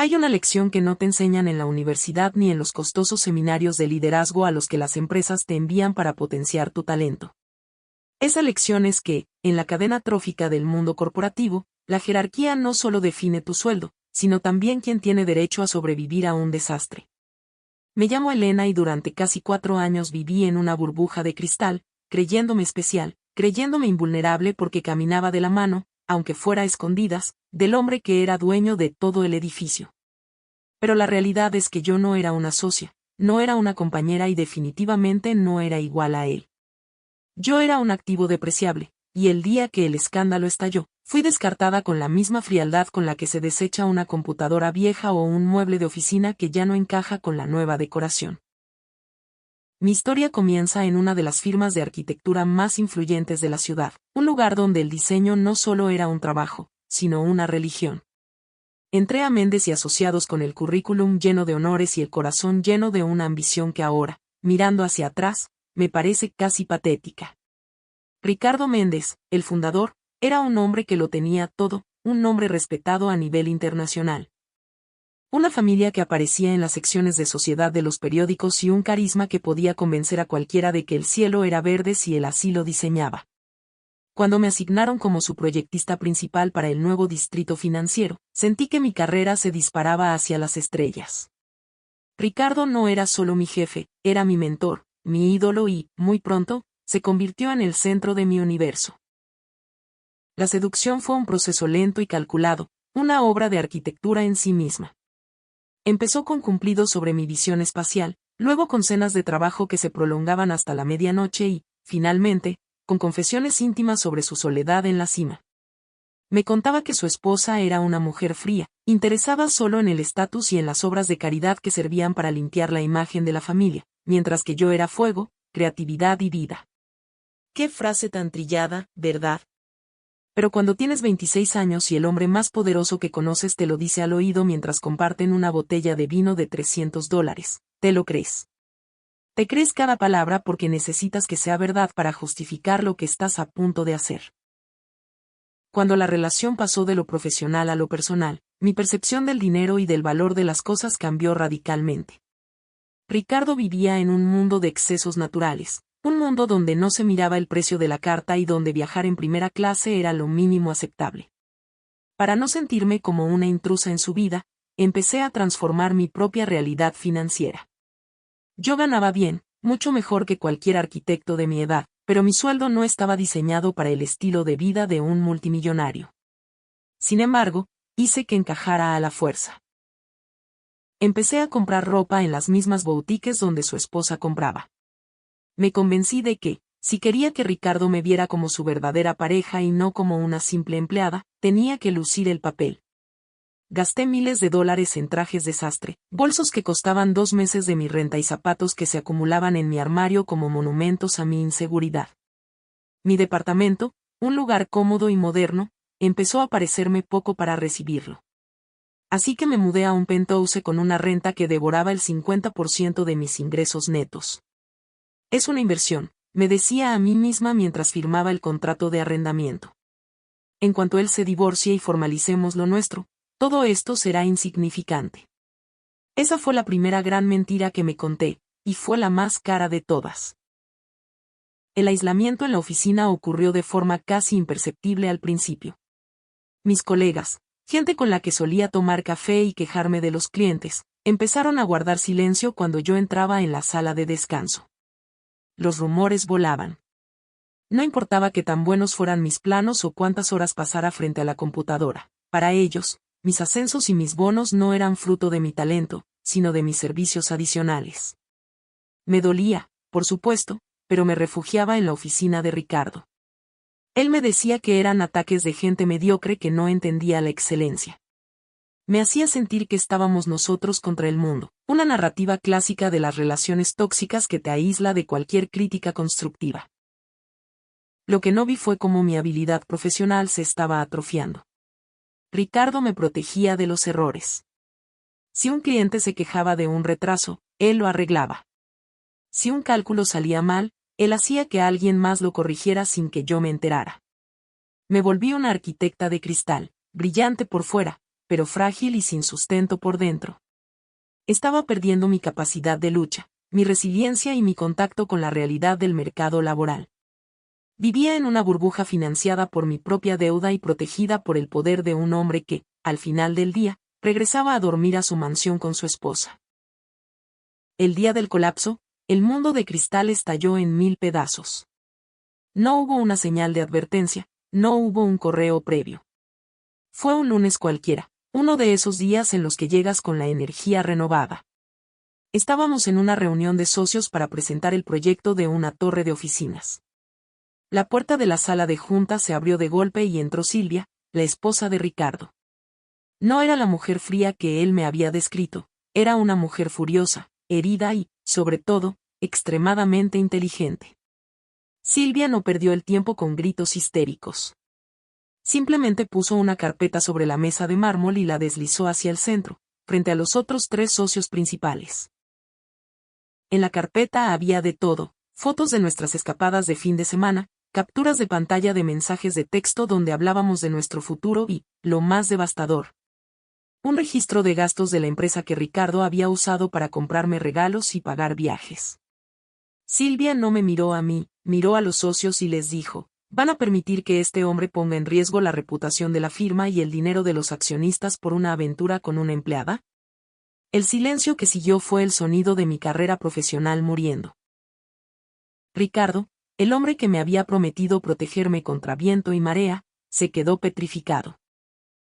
Hay una lección que no te enseñan en la universidad ni en los costosos seminarios de liderazgo a los que las empresas te envían para potenciar tu talento. Esa lección es que, en la cadena trófica del mundo corporativo, la jerarquía no solo define tu sueldo, sino también quién tiene derecho a sobrevivir a un desastre. Me llamo Elena y durante casi 4 años viví en una burbuja de cristal, creyéndome especial, creyéndome invulnerable porque caminaba de la mano, aunque fuera a escondidas, del hombre que era dueño de todo el edificio. Pero la realidad es que yo no era una socia, no era una compañera y definitivamente no era igual a él. Yo era un activo depreciable, y el día que el escándalo estalló, fui descartada con la misma frialdad con la que se desecha una computadora vieja o un mueble de oficina que ya no encaja con la nueva decoración. Mi historia comienza en una de las firmas de arquitectura más influyentes de la ciudad, un lugar donde el diseño no solo era un trabajo, sino una religión. Entré a Méndez y Asociados con el currículum lleno de honores y el corazón lleno de una ambición que ahora, mirando hacia atrás, me parece casi patética. Ricardo Méndez, el fundador, era un hombre que lo tenía todo, un hombre respetado a nivel internacional. Una familia que aparecía en las secciones de sociedad de los periódicos y un carisma que podía convencer a cualquiera de que el cielo era verde si él así lo diseñaba. Cuando me asignaron como su proyectista principal para el nuevo distrito financiero, sentí que mi carrera se disparaba hacia las estrellas. Ricardo no era solo mi jefe, era mi mentor, mi ídolo y, muy pronto, se convirtió en el centro de mi universo. La seducción fue un proceso lento y calculado, una obra de arquitectura en sí misma. Empezó con cumplidos sobre mi visión espacial, luego con cenas de trabajo que se prolongaban hasta la medianoche y, finalmente, con confesiones íntimas sobre su soledad en la cima. Me contaba que su esposa era una mujer fría, interesada solo en el estatus y en las obras de caridad que servían para limpiar la imagen de la familia, mientras que yo era fuego, creatividad y vida. Qué frase tan trillada, ¿verdad? Pero cuando tienes 26 años y el hombre más poderoso que conoces te lo dice al oído mientras comparten una botella de vino de $300, ¿te lo crees? Te crees cada palabra porque necesitas que sea verdad para justificar lo que estás a punto de hacer. Cuando la relación pasó de lo profesional a lo personal, mi percepción del dinero y del valor de las cosas cambió radicalmente. Ricardo vivía en un mundo de excesos naturales, un mundo donde no se miraba el precio de la carta y donde viajar en primera clase era lo mínimo aceptable. Para no sentirme como una intrusa en su vida, empecé a transformar mi propia realidad financiera. Yo ganaba bien, mucho mejor que cualquier arquitecto de mi edad, pero mi sueldo no estaba diseñado para el estilo de vida de un multimillonario. Sin embargo, hice que encajara a la fuerza. Empecé a comprar ropa en las mismas boutiques donde su esposa compraba. Me convencí de que, si quería que Ricardo me viera como su verdadera pareja y no como una simple empleada, tenía que lucir el papel. Gasté miles de dólares en trajes de sastre, bolsos que costaban 2 meses de mi renta y zapatos que se acumulaban en mi armario como monumentos a mi inseguridad. Mi departamento, un lugar cómodo y moderno, empezó a parecerme poco para recibirlo. Así que me mudé a un penthouse con una renta que devoraba el 50% de mis ingresos netos. Es una inversión, me decía a mí misma mientras firmaba el contrato de arrendamiento. En cuanto él se divorcie y formalicemos lo nuestro, todo esto será insignificante. Esa fue la primera gran mentira que me conté, y fue la más cara de todas. El aislamiento en la oficina ocurrió de forma casi imperceptible al principio. Mis colegas, gente con la que solía tomar café y quejarme de los clientes, empezaron a guardar silencio cuando yo entraba en la sala de descanso. Los rumores volaban. No importaba qué tan buenos fueran mis planos o cuántas horas pasara frente a la computadora, para ellos, mis ascensos y mis bonos no eran fruto de mi talento, sino de mis servicios adicionales. Me dolía, por supuesto, pero me refugiaba en la oficina de Ricardo. Él me decía que eran ataques de gente mediocre que no entendía la excelencia. Me hacía sentir que estábamos nosotros contra el mundo, una narrativa clásica de las relaciones tóxicas que te aísla de cualquier crítica constructiva. Lo que no vi fue cómo mi habilidad profesional se estaba atrofiando. Ricardo me protegía de los errores. Si un cliente se quejaba de un retraso, él lo arreglaba. Si un cálculo salía mal, él hacía que alguien más lo corrigiera sin que yo me enterara. Me volví una arquitecta de cristal, brillante por fuera, pero frágil y sin sustento por dentro. Estaba perdiendo mi capacidad de lucha, mi resiliencia y mi contacto con la realidad del mercado laboral. Vivía en una burbuja financiada por mi propia deuda y protegida por el poder de un hombre que, al final del día, regresaba a dormir a su mansión con su esposa. El día del colapso, el mundo de cristal estalló en 1000 pedazos. No hubo una señal de advertencia, no hubo un correo previo. Fue un lunes cualquiera, uno de esos días en los que llegas con la energía renovada. Estábamos en una reunión de socios para presentar el proyecto de una torre de oficinas. La puerta de la sala de juntas se abrió de golpe y entró Silvia, la esposa de Ricardo. No era la mujer fría que él me había descrito, era una mujer furiosa, herida y, sobre todo, extremadamente inteligente. Silvia no perdió el tiempo con gritos histéricos. Simplemente puso una carpeta sobre la mesa de mármol y la deslizó hacia el centro, frente a los otros 3 socios principales. En la carpeta había de todo, fotos de nuestras escapadas de fin de semana, capturas de pantalla de mensajes de texto donde hablábamos de nuestro futuro y, lo más devastador, un registro de gastos de la empresa que Ricardo había usado para comprarme regalos y pagar viajes. Silvia no me miró a mí, miró a los socios y les dijo, ¿van a permitir que este hombre ponga en riesgo la reputación de la firma y el dinero de los accionistas por una aventura con una empleada? El silencio que siguió fue el sonido de mi carrera profesional muriendo. Ricardo, el hombre que me había prometido protegerme contra viento y marea, se quedó petrificado.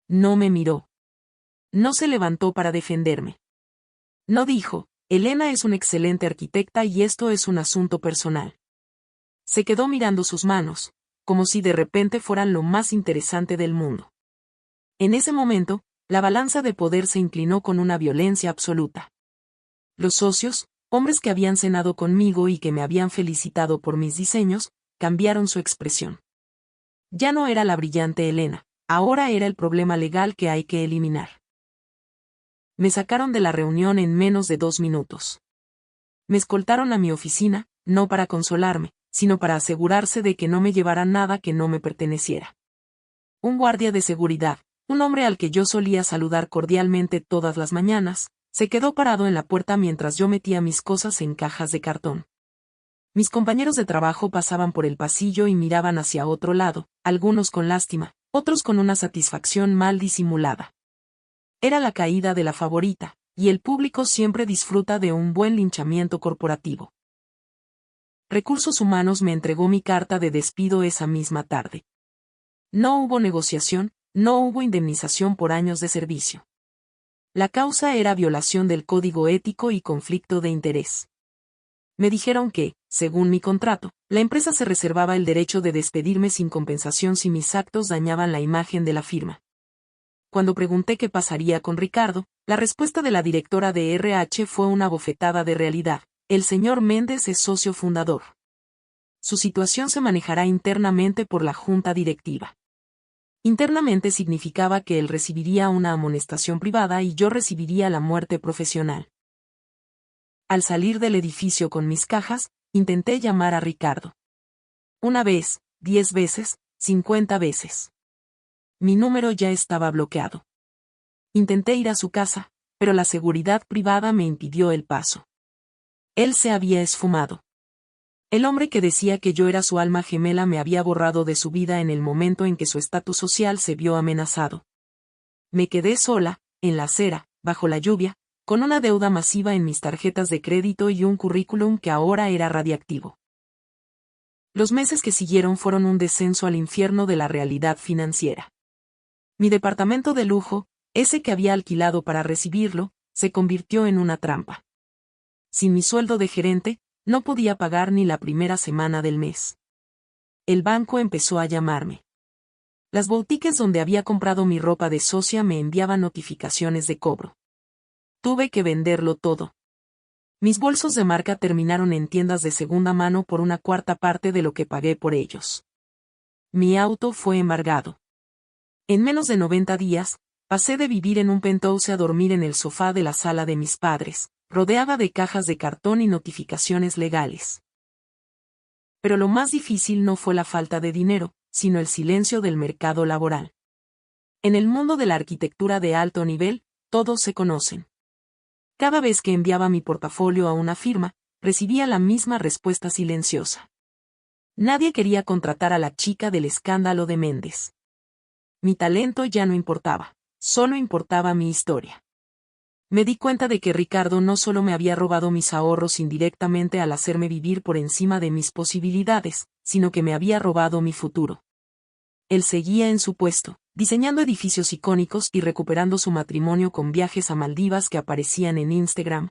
No me miró. No se levantó para defenderme. No dijo, Elena es una excelente arquitecta y esto es un asunto personal. Se quedó mirando sus manos, como si de repente fueran lo más interesante del mundo. En ese momento, la balanza de poder se inclinó con una violencia absoluta. Los socios, hombres que habían cenado conmigo y que me habían felicitado por mis diseños, cambiaron su expresión. Ya no era la brillante Elena, ahora era el problema legal que hay que eliminar. Me sacaron de la reunión en menos de 2 minutos. Me escoltaron a mi oficina, no para consolarme, sino para asegurarse de que no me llevaran nada que no me perteneciera. Un guardia de seguridad, un hombre al que yo solía saludar cordialmente todas las mañanas, se quedó parado en la puerta mientras yo metía mis cosas en cajas de cartón. Mis compañeros de trabajo pasaban por el pasillo y miraban hacia otro lado, algunos con lástima, otros con una satisfacción mal disimulada. Era la caída de la favorita, y el público siempre disfruta de un buen linchamiento corporativo. Recursos Humanos me entregó mi carta de despido esa misma tarde. No hubo negociación, no hubo indemnización por años de servicio. La causa era violación del código ético y conflicto de interés. Me dijeron que, según mi contrato, la empresa se reservaba el derecho de despedirme sin compensación si mis actos dañaban la imagen de la firma. Cuando pregunté qué pasaría con Ricardo, la respuesta de la directora de RH fue una bofetada de realidad. El señor Méndez es socio fundador. Su situación se manejará internamente por la junta directiva. Internamente significaba que él recibiría una amonestación privada y yo recibiría la muerte profesional. Al salir del edificio con mis cajas, intenté llamar a Ricardo. 1 vez, 10 veces, 50 veces. Mi número ya estaba bloqueado. Intenté ir a su casa, pero la seguridad privada me impidió el paso. Él se había esfumado. El hombre que decía que yo era su alma gemela me había borrado de su vida en el momento en que su estatus social se vio amenazado. Me quedé sola, en la acera, bajo la lluvia, con una deuda masiva en mis tarjetas de crédito y un currículum que ahora era radiactivo. Los meses que siguieron fueron un descenso al infierno de la realidad financiera. Mi departamento de lujo, ese que había alquilado para recibirlo, se convirtió en una trampa. Sin mi sueldo de gerente, no podía pagar ni la primera semana del mes. El banco empezó a llamarme. Las boutiques donde había comprado mi ropa de socia me enviaban notificaciones de cobro. Tuve que venderlo todo. Mis bolsos de marca terminaron en tiendas de segunda mano por 1/4 parte de lo que pagué por ellos. Mi auto fue embargado. En menos de 90 días, pasé de vivir en un penthouse a dormir en el sofá de la sala de mis padres, rodeada de cajas de cartón y notificaciones legales. Pero lo más difícil no fue la falta de dinero, sino el silencio del mercado laboral. En el mundo de la arquitectura de alto nivel, todos se conocen. Cada vez que enviaba mi portafolio a una firma, recibía la misma respuesta silenciosa. Nadie quería contratar a la chica del escándalo de Méndez. Mi talento ya no importaba, solo importaba mi historia. Me di cuenta de que Ricardo no solo me había robado mis ahorros indirectamente al hacerme vivir por encima de mis posibilidades, sino que me había robado mi futuro. Él seguía en su puesto, diseñando edificios icónicos y recuperando su matrimonio con viajes a Maldivas que aparecían en Instagram.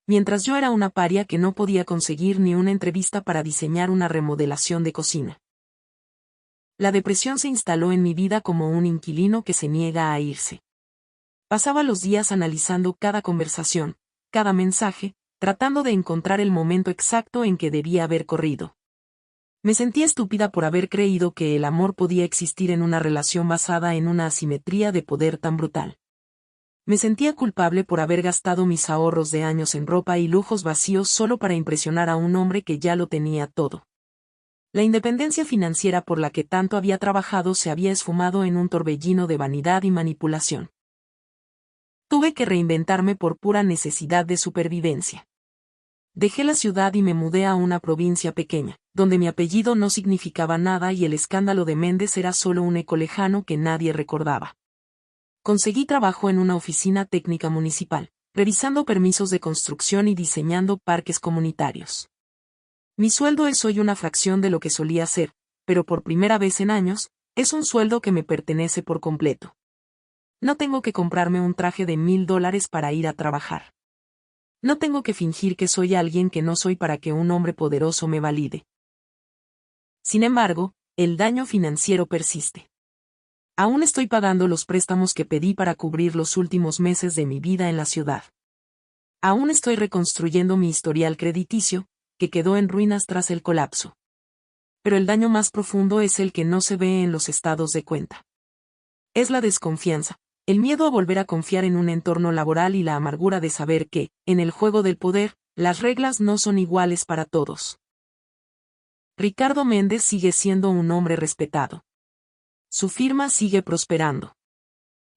Mientras yo era una paria que no podía conseguir ni una entrevista para diseñar una remodelación de cocina. La depresión se instaló en mi vida como un inquilino que se niega a irse. Pasaba los días analizando cada conversación, cada mensaje, tratando de encontrar el momento exacto en que debía haber corrido. Me sentía estúpida por haber creído que el amor podía existir en una relación basada en una asimetría de poder tan brutal. Me sentía culpable por haber gastado mis ahorros de años en ropa y lujos vacíos solo para impresionar a un hombre que ya lo tenía todo. La independencia financiera por la que tanto había trabajado se había esfumado en un torbellino de vanidad y manipulación. Tuve que reinventarme por pura necesidad de supervivencia. Dejé la ciudad y me mudé a una provincia pequeña, donde mi apellido no significaba nada y el escándalo de Méndez era solo un eco lejano que nadie recordaba. Conseguí trabajo en una oficina técnica municipal, revisando permisos de construcción y diseñando parques comunitarios. Mi sueldo es hoy una fracción de lo que solía ser, pero por primera vez en años, es un sueldo que me pertenece por completo. No tengo que comprarme un traje de $1000 para ir a trabajar. No tengo que fingir que soy alguien que no soy para que un hombre poderoso me valide. Sin embargo, el daño financiero persiste. Aún estoy pagando los préstamos que pedí para cubrir los últimos meses de mi vida en la ciudad. Aún estoy reconstruyendo mi historial crediticio, que quedó en ruinas tras el colapso. Pero el daño más profundo es el que no se ve en los estados de cuenta. Es la desconfianza. El miedo a volver a confiar en un entorno laboral y la amargura de saber que, en el juego del poder, las reglas no son iguales para todos. Ricardo Méndez sigue siendo un hombre respetado. Su firma sigue prosperando.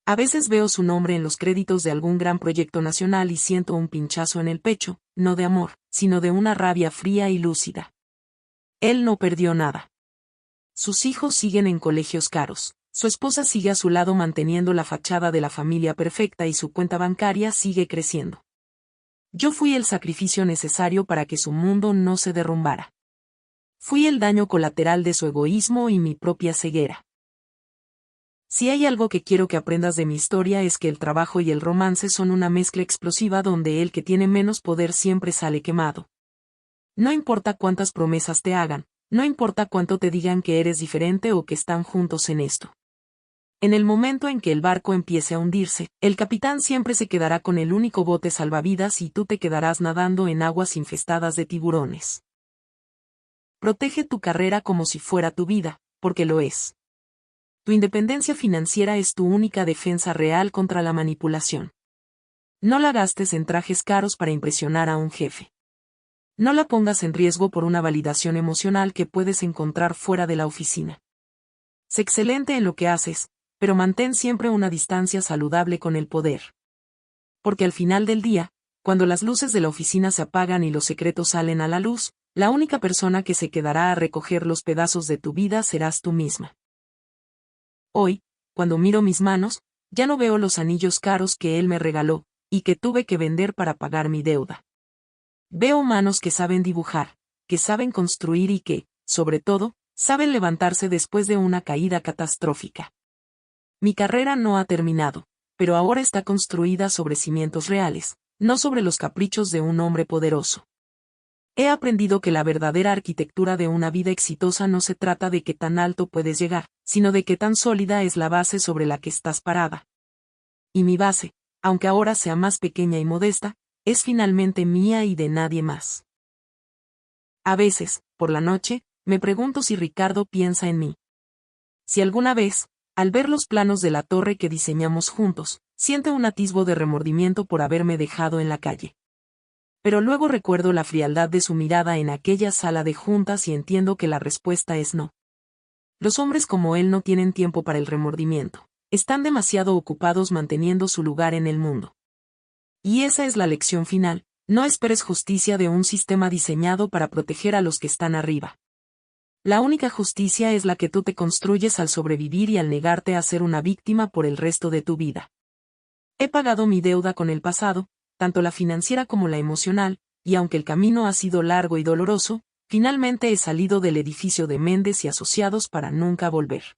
A veces veo su nombre en los créditos de algún gran proyecto nacional y siento un pinchazo en el pecho, no de amor, sino de una rabia fría y lúcida. Él no perdió nada. Sus hijos siguen en colegios caros. Su esposa sigue a su lado manteniendo la fachada de la familia perfecta y su cuenta bancaria sigue creciendo. Yo fui el sacrificio necesario para que su mundo no se derrumbara. Fui el daño colateral de su egoísmo y mi propia ceguera. Si hay algo que quiero que aprendas de mi historia es que el trabajo y el romance son una mezcla explosiva donde el que tiene menos poder siempre sale quemado. No importa cuántas promesas te hagan, no importa cuánto te digan que eres diferente o que están juntos en esto. En el momento en que el barco empiece a hundirse, el capitán siempre se quedará con el único bote salvavidas y tú te quedarás nadando en aguas infestadas de tiburones. Protege tu carrera como si fuera tu vida, porque lo es. Tu independencia financiera es tu única defensa real contra la manipulación. No la gastes en trajes caros para impresionar a un jefe. No la pongas en riesgo por una validación emocional que puedes encontrar fuera de la oficina. Sé excelente en lo que haces, pero mantén siempre una distancia saludable con el poder. Porque al final del día, cuando las luces de la oficina se apagan y los secretos salen a la luz, la única persona que se quedará a recoger los pedazos de tu vida serás tú misma. Hoy, cuando miro mis manos, ya no veo los anillos caros que él me regaló, y que tuve que vender para pagar mi deuda. Veo manos que saben dibujar, que saben construir y que, sobre todo, saben levantarse después de una caída catastrófica. Mi carrera no ha terminado, pero ahora está construida sobre cimientos reales, no sobre los caprichos de un hombre poderoso. He aprendido que la verdadera arquitectura de una vida exitosa no se trata de qué tan alto puedes llegar, sino de qué tan sólida es la base sobre la que estás parada. Y mi base, aunque ahora sea más pequeña y modesta, es finalmente mía y de nadie más. A veces, por la noche, me pregunto si Ricardo piensa en mí. Si alguna vez, al ver los planos de la torre que diseñamos juntos, siente un atisbo de remordimiento por haberme dejado en la calle. Pero luego recuerdo la frialdad de su mirada en aquella sala de juntas y entiendo que la respuesta es no. Los hombres como él no tienen tiempo para el remordimiento. están demasiado ocupados manteniendo su lugar en el mundo. Y esa es la lección final: no esperes justicia de un sistema diseñado para proteger a los que están arriba. La única justicia es la que tú te construyes al sobrevivir y al negarte a ser una víctima por el resto de tu vida. He pagado mi deuda con el pasado, tanto la financiera como la emocional, y aunque el camino ha sido largo y doloroso, finalmente he salido del edificio de Méndez y Asociados para nunca volver.